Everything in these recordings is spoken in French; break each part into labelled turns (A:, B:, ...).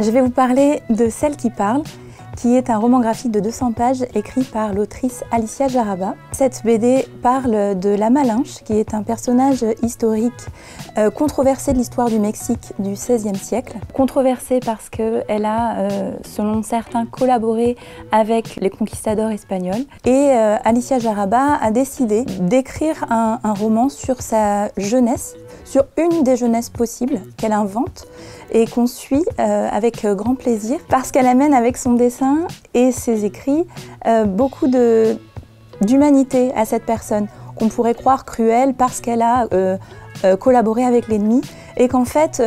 A: Je vais vous parler de Celle qui parle, qui est un roman graphique de 200 pages écrit par l'autrice Alicia Jaraba. Cette BD parle de la Malinche, qui est un personnage historique controversé de l'histoire du Mexique du XVIe siècle. Controversé parce qu'elle a, selon certains, collaboré avec les conquistadors espagnols. Et Alicia Jaraba a décidé d'écrire un roman sur sa jeunesse, sur une des jeunesses possibles qu'elle invente et qu'on suit avec grand plaisir parce qu'elle amène avec son dessin et ses écrits beaucoup d'humanité à cette personne qu'on pourrait croire cruelle parce qu'elle a collaboré avec l'ennemi et qu'en fait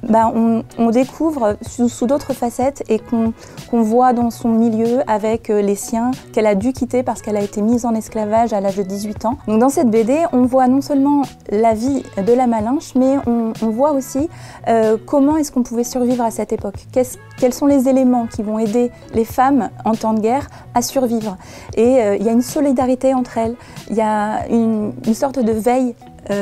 A: on découvre sous d'autres facettes et qu'on voit dans son milieu avec les siens qu'elle a dû quitter parce qu'elle a été mise en esclavage à l'âge de 18 ans. Donc dans cette BD, on voit non seulement la vie de la Malinche, mais on voit aussi comment est-ce qu'on pouvait survivre à cette époque. Quels sont les éléments qui vont aider les femmes en temps de guerre à survivre. Et il y a une solidarité entre elles, il y a une sorte de veille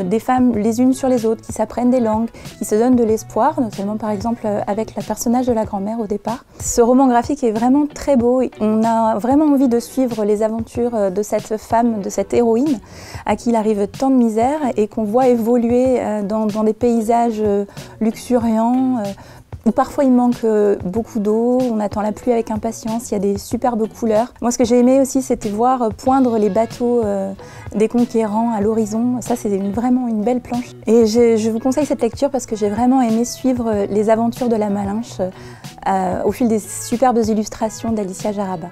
A: des femmes les unes sur les autres, qui s'apprennent des langues, qui se donnent de l'espoir, notamment par exemple avec le personnage de la grand-mère au départ. Ce roman graphique est vraiment très beau, on a vraiment envie de suivre les aventures de cette femme, de cette héroïne, à qui il arrive tant de misère et qu'on voit évoluer dans des paysages luxuriants, où parfois il manque beaucoup d'eau, on attend la pluie avec impatience, il y a des superbes couleurs. Moi ce que j'ai aimé aussi c'était voir poindre les bateaux des conquérants à l'horizon, ça c'est vraiment une belle planche. Et je vous conseille cette lecture parce que j'ai vraiment aimé suivre les aventures de la Malinche au fil des superbes illustrations d'Alicia Jaraba.